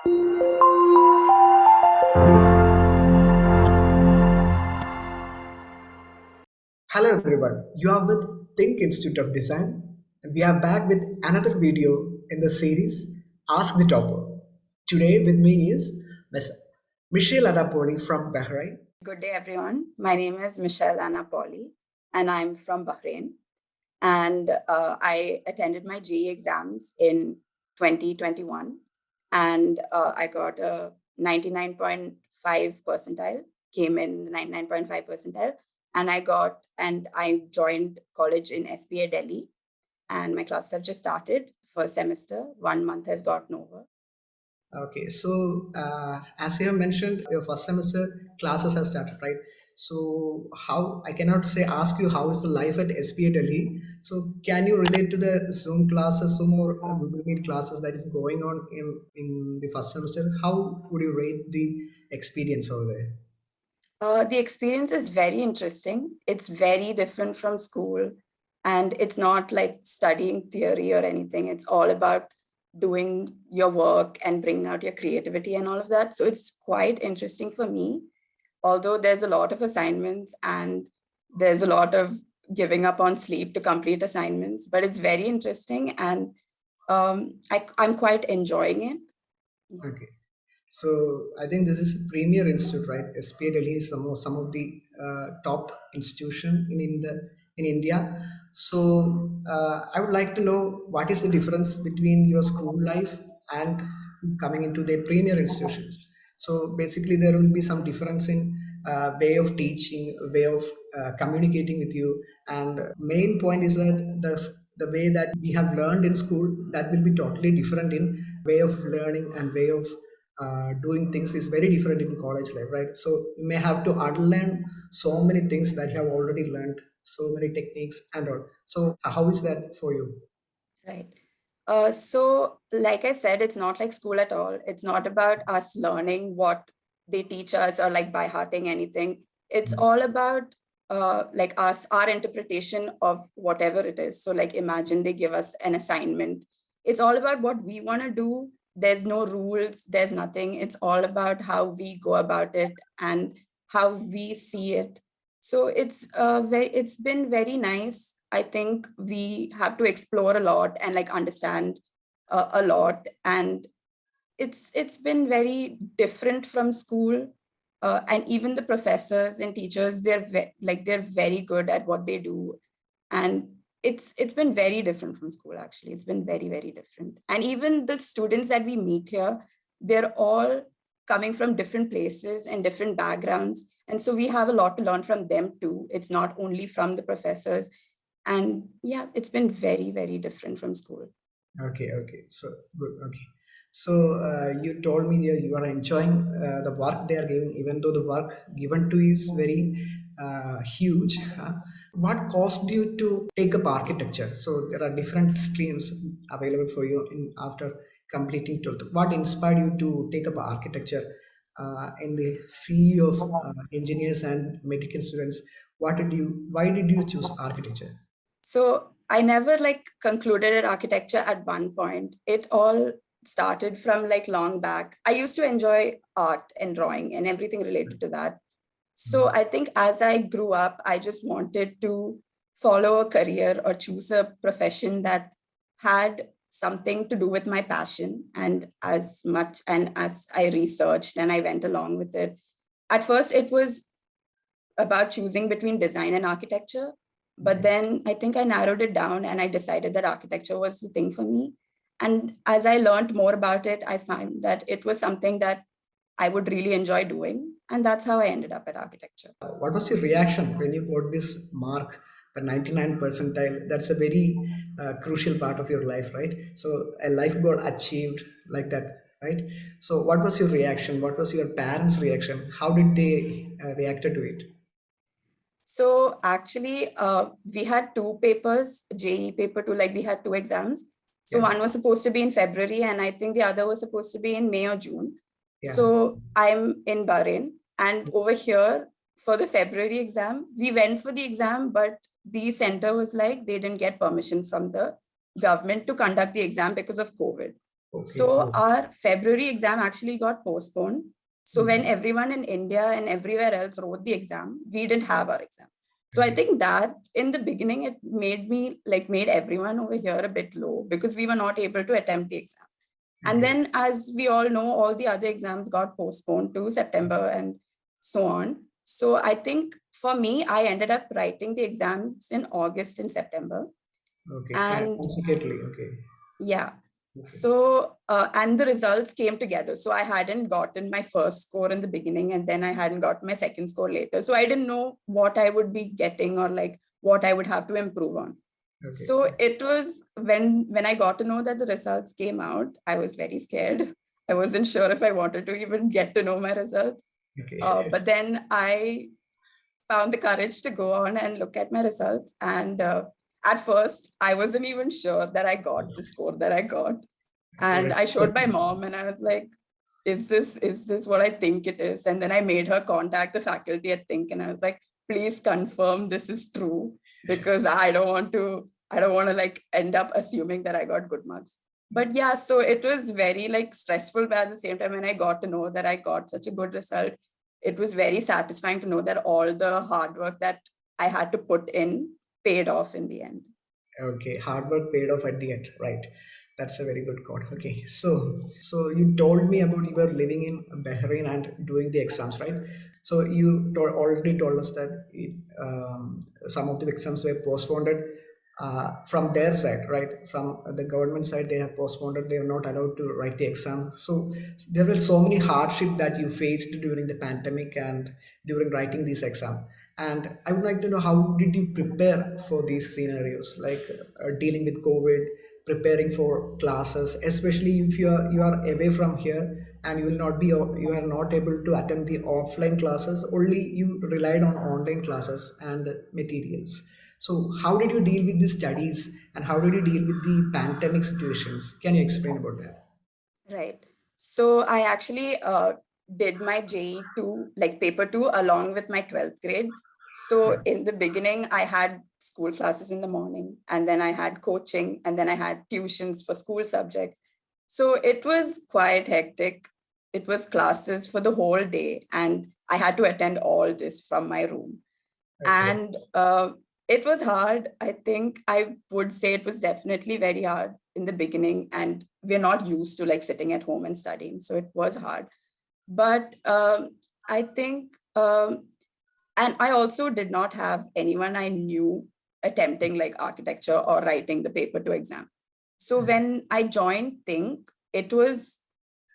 Hello everyone, you are with THiNC Institute of Design and we are back with another video in the series Ask the Topper. Today with me is Ms. Michelle Adapoli from Bahrain. Good day, everyone. My name is Michelle Anna Pauli, and I'm from Bahrain. And I attended my JEE exams in 2021, and I got a 99.5 percentile, came in 99.5 percentile, and I joined college in SPA Delhi, and my classes have just started. First semester, 1 month has gotten over. Okay, so as you have mentioned, your first semester classes have started, right? So how I cannot say ask you how is the life at SPA Delhi. So can you relate to the Zoom classes, Zoom or Google Meet classes that is going on in the first semester? How would you rate the experience over there? The experience is very interesting. It's very different from school, and it's not like studying theory or anything. It's all about doing your work and bringing out your creativity and all of that. So it's quite interesting for me, although there's a lot of assignments and there's a lot of giving up on sleep to complete assignments, but it's very interesting, and I'm quite enjoying it. Okay. So I think this is a premier institute, right? SPA Delhi is some of the top institution in India. So I would like to know what is the difference between your school life and coming into the premier institutions. So basically, there will be some difference in way of teaching, way of communicating with you, and main point is that the way that we have learned in school that will be totally different in way of learning and way of doing things is very different in college life, right? So you may have to unlearn so many things that you have already learned, so many techniques and all. So how is that for you? Right. So like I said, it's not like school at all. It's not about us learning what they teach us or like by hearting anything. It's all about like our interpretation of whatever it is. So like imagine they give us an assignment. It's all about what we want to do. There's no rules, there's nothing. It's all about how we go about it and how we see it. So it's been very nice. I think we have to explore a lot and like understand a lot, and it's been very different from school. And even the professors and teachers, they're very good at what they do, and it's been very different from school. Actually, it's been very, very different. And even the students that we meet here, they're all coming from different places and different backgrounds, and so we have a lot to learn from them too. It's not only from the professors. And yeah, it's been very, very different from school. Okay, okay, so good. Okay, so you told me that you are enjoying the work they are giving, even though the work given to is very huge. What caused you to take up architecture? So there are different streams available for you in after completing 12th. What inspired you to take up architecture in the sea of engineers and medical students? Why did you choose architecture? So I never like concluded at architecture at one point. It all started from like long back. I used to enjoy art and drawing and everything related to that. So I think as I grew up, I just wanted to follow a career or choose a profession that had something to do with my passion. And as I researched and I went along with it, at first it was about choosing between design and architecture. But then I think I narrowed it down and I decided that architecture was the thing for me. And as I learned more about it, I found that it was something that I would really enjoy doing. And that's how I ended up at architecture. What was your reaction when you got this mark, the 99 percentile? That's a very crucial part of your life, right? So a life goal achieved like that, right? So what was your reaction? What was your parents' reaction? How did they reacted to it? So actually, we had two papers, JEE paper two, like we had two exams. So Yeah, one was supposed to be in February, and I think the other was supposed to be in May or June. yeah. So I'm in Bahrain, and over here for the February exam, we went for the exam, but the center was like, they didn't get permission from the government to conduct the exam because of COVID. Okay. So our February exam actually got postponed. So when Mhm. everyone in India and everywhere else wrote the exam, we didn't have our exam. So I Okay. think that in the beginning, it made everyone over here a bit low because we were not able to attempt the exam. And Okay. then, as we all know, all the other exams got postponed to September and so on. So I think for me, I ended up writing the exams in August and September. Okay. And Consequently. Okay. yeah. Okay. So, and the results came together. So I hadn't gotten my first score in the beginning, and then I hadn't got my second score later. So I didn't know what I would be getting or like what I would have to improve on. Okay. So it was when I got to know that the results came out, I was very scared. I wasn't sure if I wanted to even get to know my results. Okay. But then I found the courage to go on and look at my results. And at first, I wasn't even sure that I got the score that I got. And I showed my mom, and I was like, is this what I think it is? And then I made her contact the faculty at THiNC, and I was like, please confirm this is true, because I don't want to like end up assuming that I got good marks. But yeah, so it was very like stressful, but at the same time, when I got to know that I got such a good result, it was very satisfying to know that all the hard work that I had to put in paid off in the end. Okay, hard work paid off at the end, right? That's a very good quote. Okay, so you told me about you were living in Bahrain and doing the exams, right? So you already told us that some of the exams were postponed from their side, right? From the government side, they have postponed it. They are not allowed to write the exam. So there were so many hardship that you faced during the pandemic and during writing this exam. And I would like to know, how did you prepare for these scenarios, like dealing with COVID, preparing for classes, especially if you are away from here and you are not able to attend the offline classes. Only you relied on online classes and materials. So how did you deal with the studies and how did you deal with the pandemic situations? Can you explain about that? Right. So I actually did my JEE 2, like paper 2, along with my 12th grade. So in the beginning, I had school classes in the morning, and then I had coaching, and then I had tuitions for school subjects. So it was quite hectic. It was classes for the whole day, and I had to attend all this from my room. Okay. And it was hard. I think I would say it was definitely very hard in the beginning, and we're not used to like sitting at home and studying, so it was hard. But I think and I also did not have anyone I knew attempting like architecture or writing the paper to exam. So when I joined THiNC, it was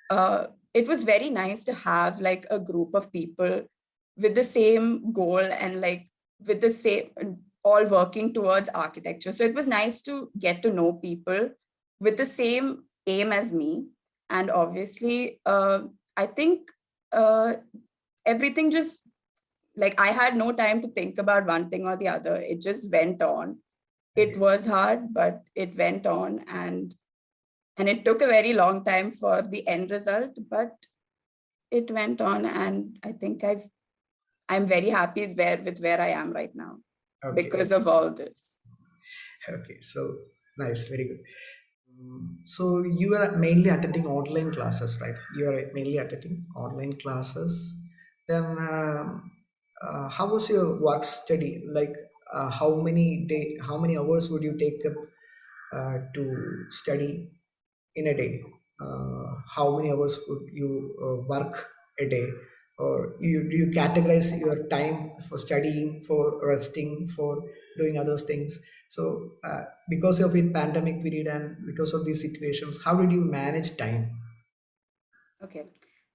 uh, it was very nice to have like a group of people with the same goal and like with the same, all working towards architecture. So it was nice to get to know people with the same aim as me. And obviously, I think uh, everything just like I had no time to think about one thing or the other. It just went on. It Okay. was hard, but it went on. And it took a very long time for the end result, but it went on, and I think I'm very happy where I am right now Okay. because of all this. Okay. So nice. Very good. So you are mainly attending online classes, right? You are mainly attending online classes. Then, how was your work study? Like, how many hours would you take up to study in a day? How many hours would you work a day? Or do you categorize your time for studying, for resting, for doing other things? So because of the pandemic period and because of these situations, how did you manage time? Okay.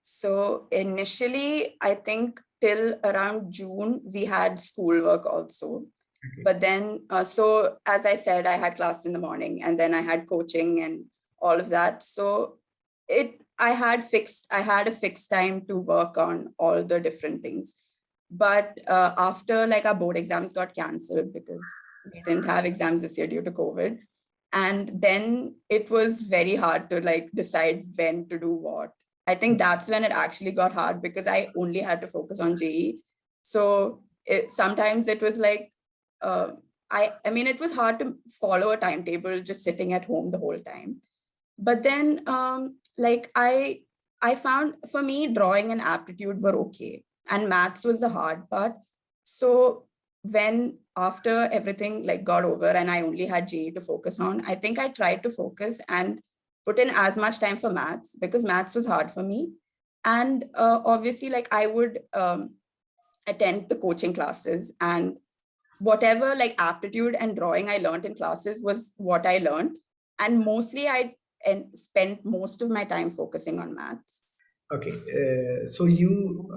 So initially, I think till around June, we had schoolwork also. Okay. But then, so as I said, I had class in the morning, and then I had coaching and all of that. So I had a fixed time to work on all the different things. But after like our board exams got canceled because we didn't have exams this year due to COVID. And then it was very hard to like decide when to do what. I think that's when it actually got hard because I only had to focus on JE. So sometimes it was like, uh, I mean, it was hard to follow a timetable just sitting at home the whole time. But then like I found for me drawing and aptitude were okay, and maths was the hard part. So when after everything like got over and I only had JEE to focus on, I think I tried to focus and put in as much time for maths, because maths was hard for me. And obviously like I would attend the coaching classes, and whatever like aptitude and drawing I learned in classes was what I learned. And mostly I spent most of my time focusing on maths. Okay, so you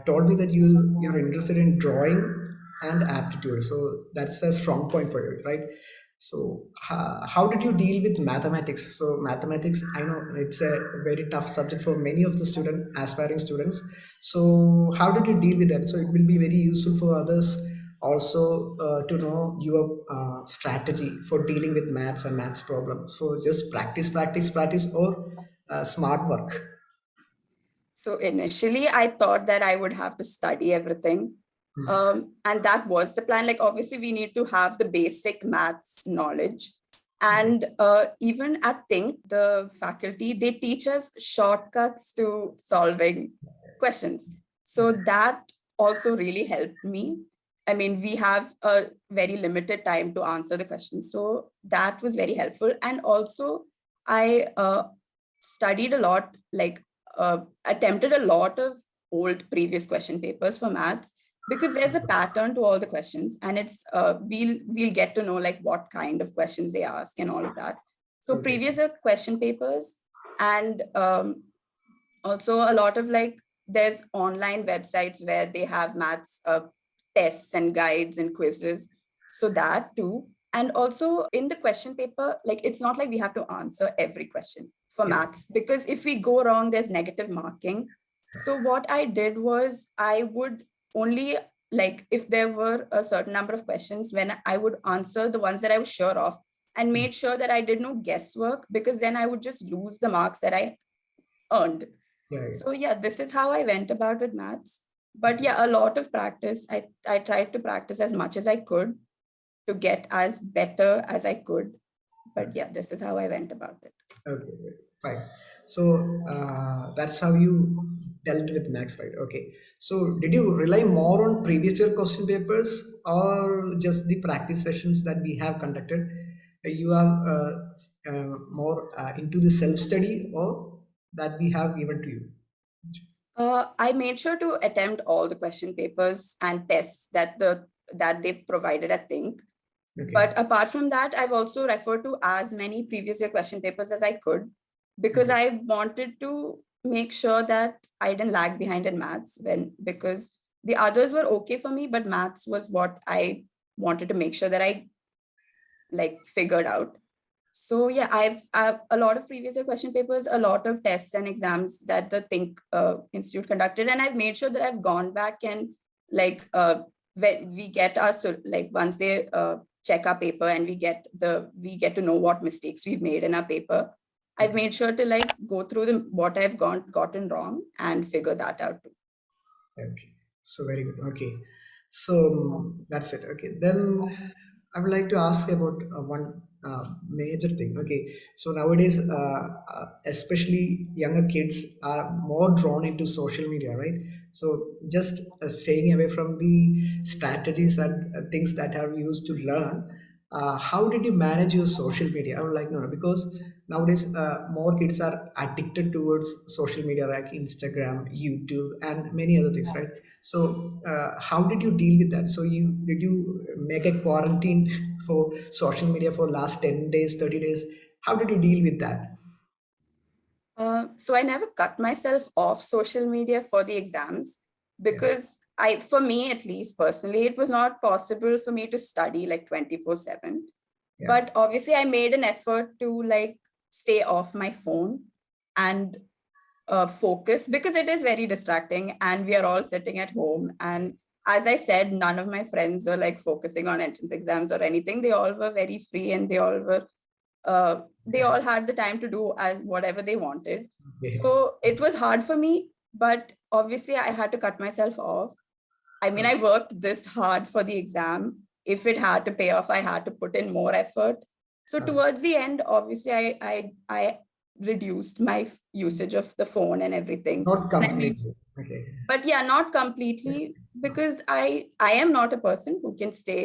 told me that you're interested in drawing and aptitude. So that's a strong point for you, right? So how did you deal with mathematics? So mathematics, I know it's a very tough subject for many of the aspiring students. So how did you deal with that? So it will be very useful for others also to know your strategy for dealing with maths and maths problems. So just practice, practice, practice, or smart work. So initially, I thought that I would have to study everything. And that was the plan. Like, obviously, we need to have the basic maths knowledge. And even at THiNC, the faculty, they teach us shortcuts to solving questions. So that also really helped me. I mean, we have a very limited time to answer the question. So that was very helpful. And also, I studied a lot, like attempted a lot of old previous question papers for maths, because there's a pattern to all the questions, and it's we'll get to know like what kind of questions they ask and all of that. So Okay. previous question papers, and also a lot of like there's online websites where they have maths tests and guides and quizzes, so that too. And also in the question paper, like it's not like we have to answer every question for Yeah. maths, because if we go wrong there's negative marking. So what I did was I would only, like if there were a certain number of questions, when I would answer the ones that I was sure of, and made sure that I did no guesswork, because then I would just lose the marks that I earned. Yeah. Yeah. So yeah, this is how I went about with maths. But Okay. yeah, a lot of practice. I tried to practice as much as I could to get as better as I could. But yeah, this is how I went about it. Okay. Okay. Fine. So that's how you dealt with max, right? Okay. So did you rely more on previous year question papers or just the practice sessions that we have conducted? You are more into the self study or that we have given to you? I made sure to attempt all the question papers and tests that they provided at THiNC. Okay. But apart from that, I've also referred to as many previous year question papers as I could, because Okay. I wanted to make sure that I didn't lag behind in maths, because the others were okay for me, but maths was what I wanted to make sure that I like figured out. So yeah, I've a lot of previous year question papers, a lot of tests and exams that the THiNC Institute conducted, and I've made sure that I've gone back and like when we get us, so like once they check our paper and we get to know what mistakes we've made in our paper. I've Okay. made sure to like go through what I've gotten wrong and figure that out too. Okay, so very good. Okay, so that's it. Okay, then I would like to ask about one major thing. Okay, so nowadays, especially younger kids are more drawn into social media, right? So just staying away from the strategies and things that are used to learn. How did you manage your social media? I would like to know because nowadays more kids are addicted towards social media like Instagram, YouTube, and many other things, right? So how did you deal with that? So you make a quarantine for social media for last 10 days, 30 days? How did you deal with that? So I never cut myself off social media for the exams, Yeah. because for me at least personally, it was not possible for me to study like 24/7. Yeah. But obviously, I made an effort to like stay off my phone and focus, because it is very distracting and we are all sitting at home. And as I said, none of my friends were like focusing on entrance exams or anything. They all were very free, and they Yeah. all had the time to do as whatever they wanted. Okay. So it was hard for me, but obviously I had to cut myself off. I mean, I Okay. worked this hard for the exam. If it had to pay off, I had to put in more effort. So towards the end, obviously, I reduced my usage of the phone and everything. Not And I made, completely. Okay. but yeah, not completely, because I am not a person who can stay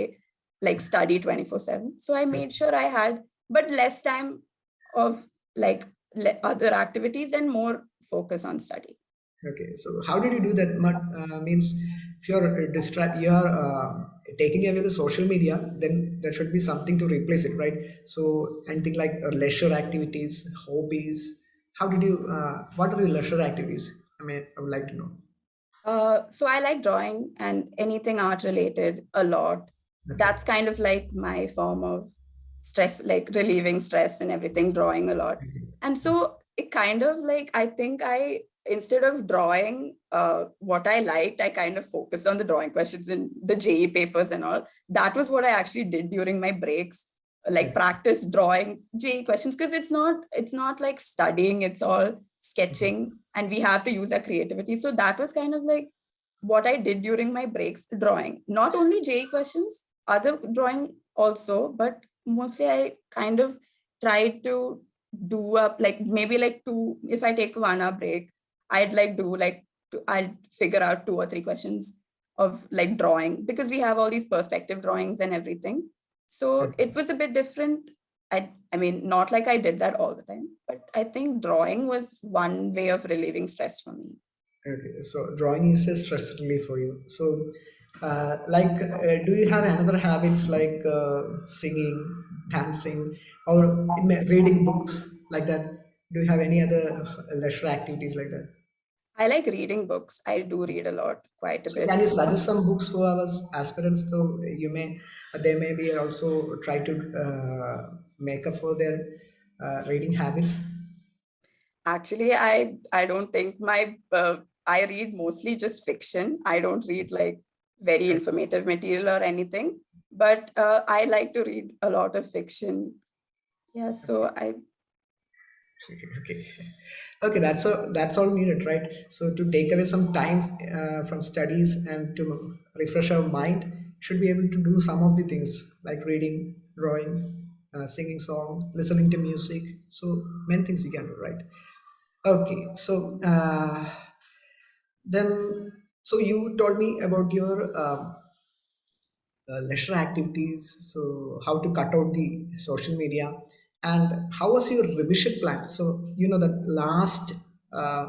like study 24/7. So I made sure I had, but less time of like other activities and more focus on study. Okay, so how did you do that? Means if you're you're taking away the social media, then there should be something to replace it, right? So anything like leisure activities, hobbies. How did you? What are the leisure activities? I mean, I would like to know. So I like drawing and anything art related a lot. Okay, That's kind of like my form of stress, like relieving stress and everything, drawing a lot. And so it kind of like, I think instead of drawing what I liked, I kind of focused on the drawing questions in the JEE papers and all. That was what I actually did during my breaks, like okay, practice drawing JEE questions, because it's not like studying, it's all sketching and we have to use our creativity. So that was kind of like what I did during my breaks, drawing. Not only JEE questions, other drawing also, but mostly I kind of tried to do up like maybe like two, if I take 1 hour break, I'd like do like, I'll figure out 2 or 3 questions of like drawing, because we have all these perspective drawings and everything. So okay. it was a bit different. I mean, not like I did that all the time, but I think drawing was one way of relieving stress for me. Okay, so drawing is a stress relief for you. So, do you have another habits like singing, dancing, or reading books like that? Do you have any other leisure activities like that? I like reading books. I do read a lot, quite a So, can you bit. suggest some books for our aspirants? So you may they may be also try to make up for their reading habits. Actually, I don't think I read mostly just fiction. I don't read like very informative material or anything, but I like to read a lot of fiction. Yeah, so I Okay, okay, that's all needed, right? So to take away some time from studies and to refresh our mind, should be able to do some of the things like reading, drawing, singing song, listening to music. So many things you can do, right? Okay, so then so you told me about your leisure activities, so how to cut out the social media, and how was your revision plan? So you know that uh,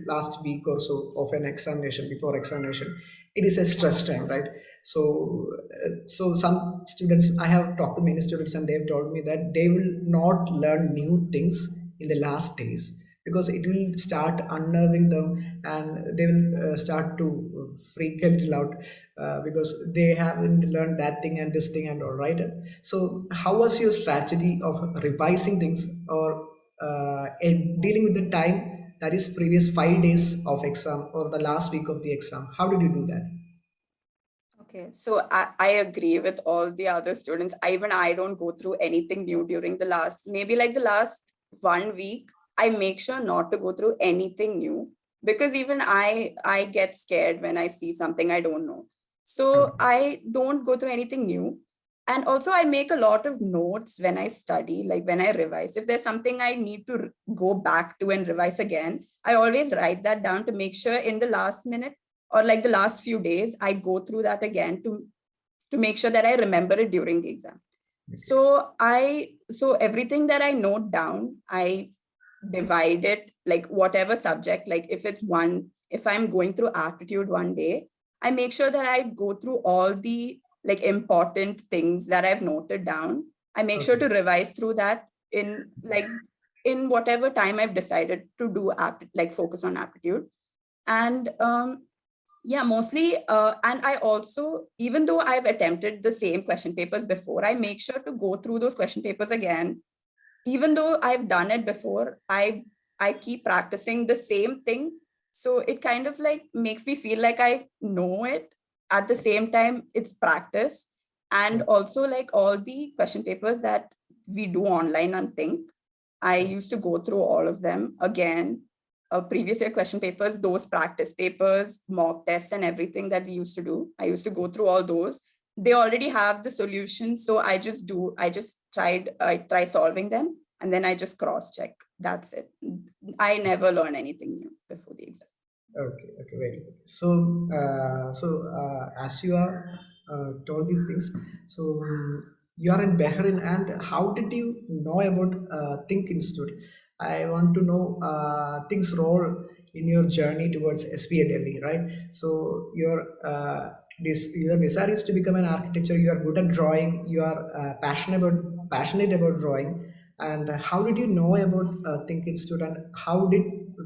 last week or so of an examination, before examination, it is a stress time, right? So so some students, I have talked to many students and they've told me that they will not learn new things in the last days because it will start unnerving them and they will start to freak a little out because they haven't learned that thing and this thing and all, right? So how was your strategy of revising things or in dealing with the time that is previous 5 days of exam or the last week of the exam? How did you do that? Okay, so I agree with all the other students. Even I don't go through anything new during the last, maybe like the last 1 week. I make sure not to go through anything new, because even I get scared when I see something I don't know. So Okay. I don't go through anything new. And also I make a lot of notes when I study, like when I revise. If there's something I need to go back to and revise again, I always write that down to make sure in the last minute or like the last few days, I go through that again to make sure that I remember it during the exam. So everything that I note down, I divide it like whatever subject, like if I'm going through aptitude one day, I make sure that I go through all the like important things that I've noted down. I make sure Okay. to revise through that in whatever time I've decided to do like focus on aptitude. And yeah, mostly. And I also, even though I've attempted the same question papers before, I make sure to go through those question papers again. Even though I've done it before, I keep practicing the same thing. So it kind of like makes me feel like I know it. At the same time, it's practice. And also like all the question papers that we do online on ThiNC, I used to go through all of them again, previous year question papers, those practice papers, mock tests and everything that we used to do. I used to go through all those. they already have the solution. So I just I try solving them, and then I just cross check. That's it. I never learn anything new before the exam. Okay, okay, very good. As you are told these things, you are in Bahrain, and how did you know about Think Institute? I want to know Think's role in your journey towards SPA Delhi, right? So your desire is to become an architecture. You are good at drawing. You are passionate about drawing. And how did you know about Think Institute, and how did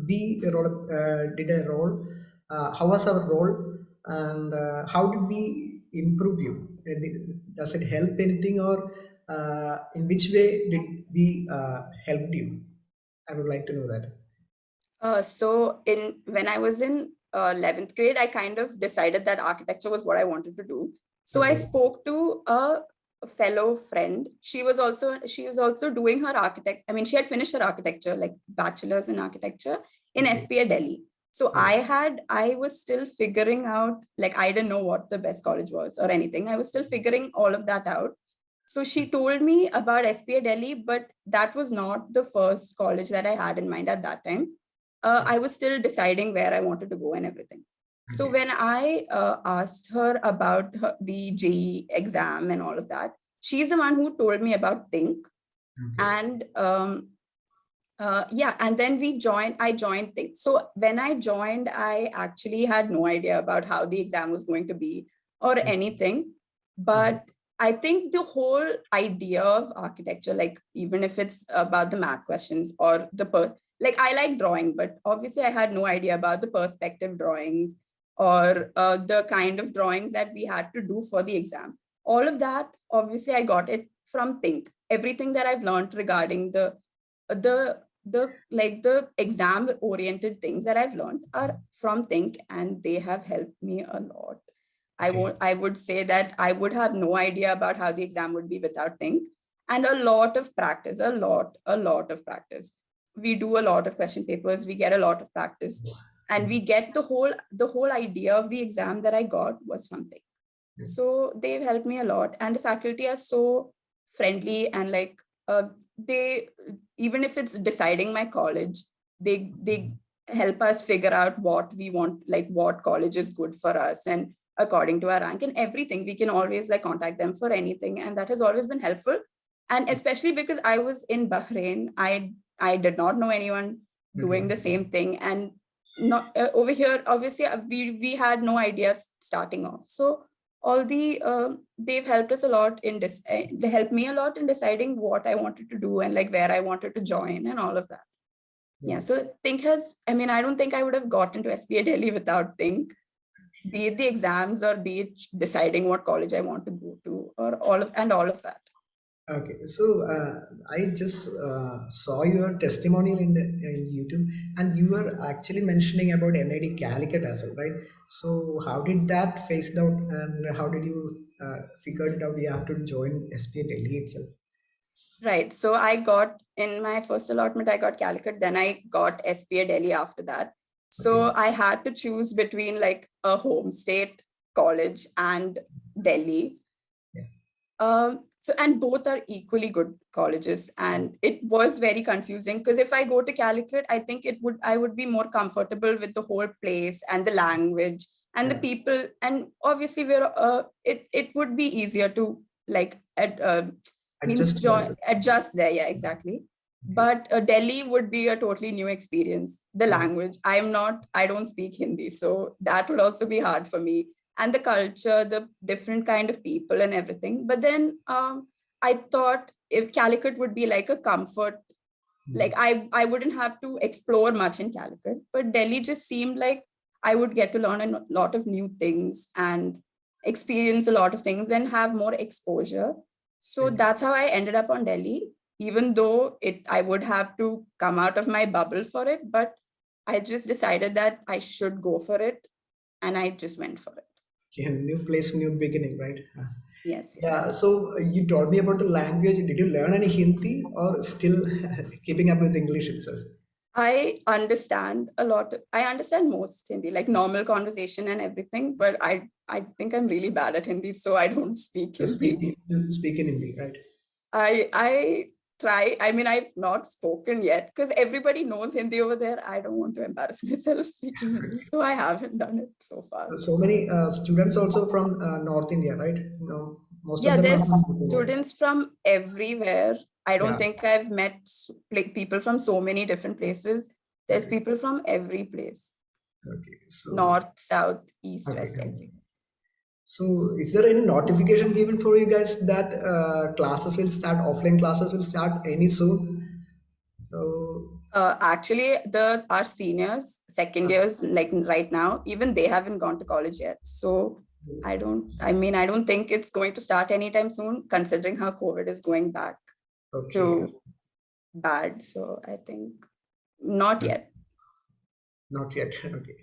we role, did a role? How was our role, and how did we improve you? Does it help anything, or in which way did we help you? I would like to know that. So in when I was in 11th grade, I kind of decided that architecture was what I wanted to do. So I Okay. spoke to a fellow friend. She was also doing her architect. I mean, she had finished her architecture, like bachelor's in architecture in Okay. SPA Delhi. So Okay. I was still figuring out, like I didn't know what the best college was or anything. I was still figuring all of that out. So she told me about SPA Delhi, but that was not the first college that I had in mind at that time. I was still deciding where I wanted to go and everything. So Okay. when I asked her about the JEE exam and all of that, she's the one who told me about THiNC. Okay. And yeah, and then I joined THiNC. So when I joined, I actually had no idea about how the exam was going to be or anything. Okay. But I think the whole idea of architecture, like even if it's about the math questions or like I like drawing, but obviously I had no idea about the perspective drawings or the kind of drawings that we had to do for the exam. All of that, obviously, I got it from THiNC. Everything that I've learned regarding the exam oriented things that I've learned are from THiNC, and they have helped me a lot. Okay. I would say that I would have no idea about how the exam would be without THiNC, and a lot of practice, a lot of practice. We do a lot of question papers, we get a lot of practice, and we get the whole idea of the exam that I got was from THiNC. So they've helped me a lot, and the faculty are so friendly, and like they, even if it's deciding my college, they help us figure out what we want, like what college is good for us, and according to our rank and everything, we can always like contact them for anything, and that has always been helpful. And especially because I was in Bahrain, I did not know anyone doing the Mhm. same thing, and not over here obviously we had no ideas starting off. So all they've helped us a lot in this, they helped me a lot in deciding what I wanted to do and like where I wanted to join and all of that. Yeah, so THiNC has, I mean, I don't think I would have gotten to SPA Delhi without THiNC, be it the exams or be it deciding what college I want to go to, or all of that. Okay, so I just saw your testimonial in YouTube, and you were actually mentioning about NIT Calicut as well, right? So how did that phased out, and how did you figure it out? You have to join SPA Delhi itself. Right. So I got in my first allotment, I got Calicut, then I got SPA Delhi after that. Okay. So I had to choose between like a home state college and Delhi. Yeah. So and both are equally good colleges, and it was very confusing because if I go to Calicut, I think I would be more comfortable with the whole place and the language and the Yeah. people, and obviously it would be easier to like Adjust there. adjust there. Yeah, exactly. Okay. But Delhi would be a totally new experience. The Yeah. language, I don't speak Hindi, so that would also be hard for me, and the culture, the different kind of people and everything. But then I thought if Calicut would be like a comfort, like I wouldn't have to explore much in Calicut, but Delhi just seemed like I would get to learn a lot of new things and experience a lot of things and have more exposure. So Okay. that's how I ended up on Delhi, even though I would have to come out of my bubble for it, but I just decided that I should go for it, and I just went for it. Yeah, new place, new beginning, right? Yes, Yeah. yes. So you told me about the language. Did you learn any Hindi, or still keeping up with English itself? I understand a lot. I understand most Hindi, like normal conversation and everything, but I think I'm really bad at Hindi, so I don't speak Hindi. You speak in Hindi, right? I try. I mean, I've not spoken yet because everybody knows Hindi over there. I don't want to embarrass myself speaking Hindi, so I haven't done it so far. So many students also from North India, right? Most of Yeah, them are there's from North India. students from everywhere. I don't Yeah. think I've met like people from so many different places. There's Okay. people from every place, Okay. So north, south, east, okay. west, everywhere. So is there any notification given for you guys that classes will start, offline classes will start any soon? So Actually, the our seniors, second years, like right now, even they haven't gone to college yet. So I don't think it's going to start anytime soon, considering how COVID is going back okay. to bad. So I think not yet. Not yet. Okay.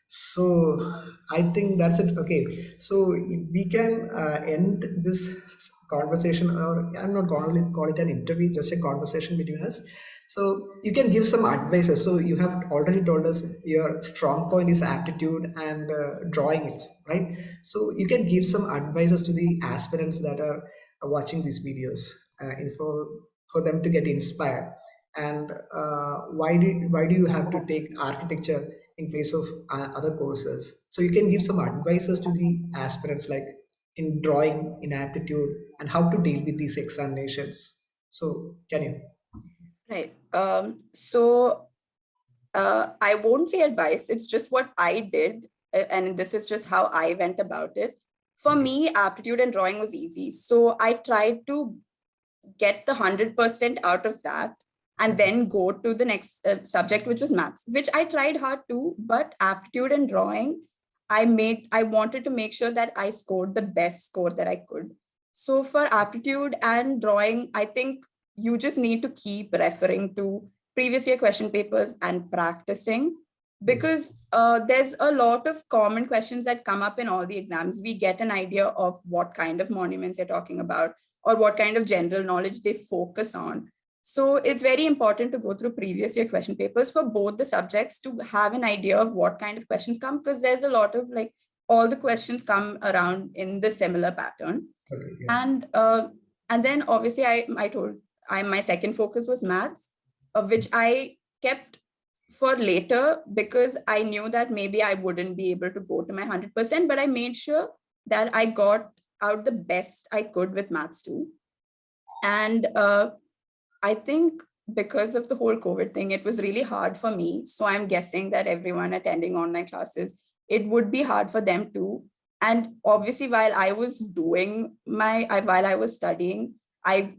So I think that's it. Okay. So we can end this conversation, or I'm not going to call it an interview, just a conversation between us. So you can give some advices. So you have already told us your strong point is aptitude and drawing it, right? So you can give some advices to the aspirants that are watching these videos, for them to get inspired. And why do you have to take architecture in place of other courses? So you can give some advices to the aspirants, like in drawing, in aptitude, and how to deal with these examinations. So can you? Right. I won't say advice. It's just what I did, and this is just how I went about it. For Okay. me, aptitude and drawing was easy. So I tried to get the 100% out of that and Okay. then go to the next subject, which was maths, which I tried hard too. But aptitude and drawing, I wanted to make sure that I scored the best score that I could. So for aptitude and drawing, I think you just need to keep referring to previous year question papers and practicing, Yes. because there's a lot of common questions that come up in all the exams. We get an idea of what kind of monuments you're talking about or what kind of general knowledge they focus on. So it's very important to go through previous year question papers for both the subjects to have an idea of what kind of questions come, because there's a lot of like all the questions come around in the similar pattern. Okay. Yeah. And then obviously I told I my second focus was maths, which I kept for later because I knew that maybe I wouldn't be able to go to my 100%, but I made sure that I got out the best I could with maths too. And I think because of the whole COVID thing, it was really hard for me. So I'm guessing that everyone attending online classes, it would be hard for them too. And obviously, while I was while I was studying, I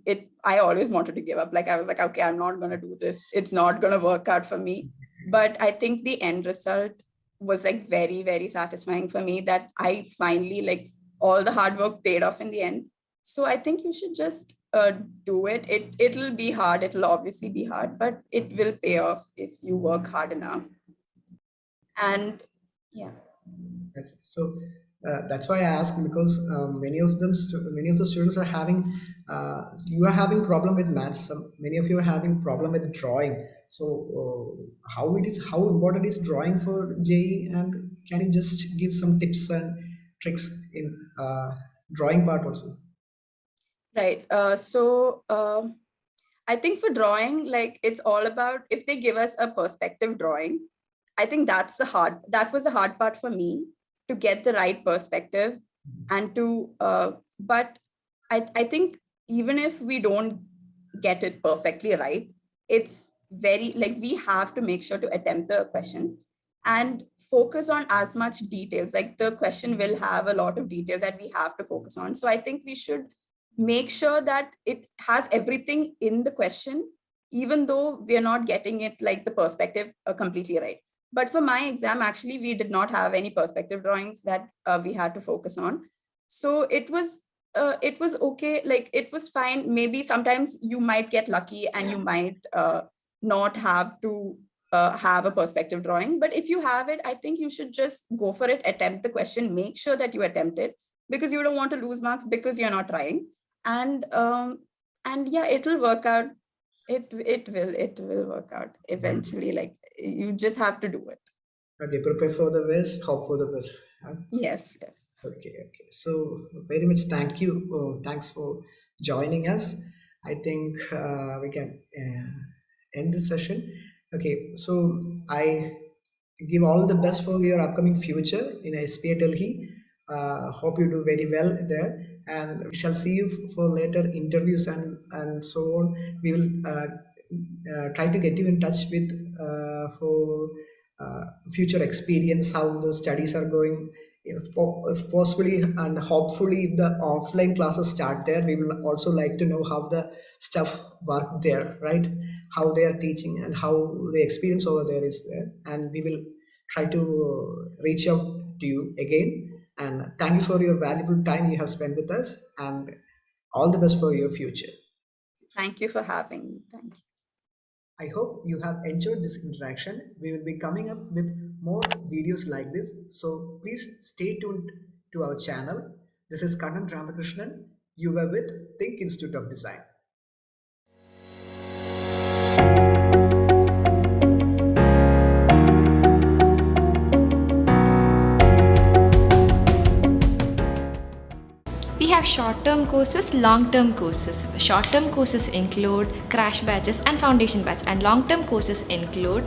always wanted to give up. Like I was like, okay, I'm not gonna do this. It's not gonna work out for me. But I think the end result was like very, very satisfying for me, that I finally like all the hard work paid off in the end. So I think you should just do it. It'll be hard. It'll obviously be hard, but it will pay off if you work hard enough. And yeah. Yes. So that's why I asked, because many of the students are having, you are having problem with maths. Many of you are having problem with drawing. So how important is drawing for JE? And can you just give some tips and tricks in drawing part also? Right. I think for drawing, like it's all about if they give us a perspective drawing. I think that was the hard part for me, to get the right perspective and but I think even if we don't get it perfectly right, it's very like we have to make sure to attempt the question and focus on as much details. Like the question will have a lot of details that we have to focus on. So I think we should make sure that it has everything in the question, even though we are not getting it like the perspective completely right. But for my exam, actually, we did not have any perspective drawings that we had to focus on. So it was okay. Like it was fine. Maybe sometimes you might get lucky and you might not have to have a perspective drawing. But if you have it, I think you should just go for it, attempt the question, make sure that you attempt it, because you don't want to lose marks because you're not trying. And yeah, it'll work out. It will work out eventually. Like, you just have to do it. Okay, prepare for the best, hope for the best. Huh? Yes, yes. Okay, okay. So very much thank you. Thanks for joining us. I think we can end the session. Okay, so I give all the best for your upcoming future in SPA Delhi. Hope you do very well there, and we shall see you for later interviews and so on. We will try to get you in touch with for future experience, how the studies are going. If possibly and hopefully if the offline classes start there, we will also like to know how the stuff work there, right? How they are teaching and how the experience over there is there, and we will try to reach out to you again. And thank you for your valuable time you have spent with us, and all the best for your future. Thank you for having me. Thank you. I hope you have enjoyed this interaction. We will be coming up with more videos like this, so please stay tuned to our channel. This is Kannan Ramakrishnan. You were with THiNC Institute of Design. We have short-term courses, long-term courses. Short-term courses include crash batches and foundation batch, and long-term courses include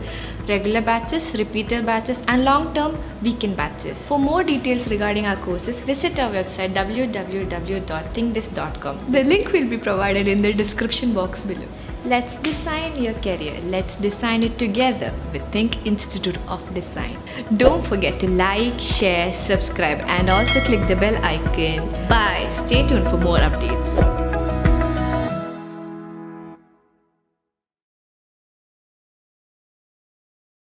regular batches, repeater batches, and long-term weekend batches. For more details regarding our courses, visit our website www.thinkdis.com. The link will be provided in the description box below. Let's design your career. Let's design it together with THiNC Institute of Design. Don't forget to like, share, subscribe, and also click the bell icon. Bye. Stay tuned for more updates.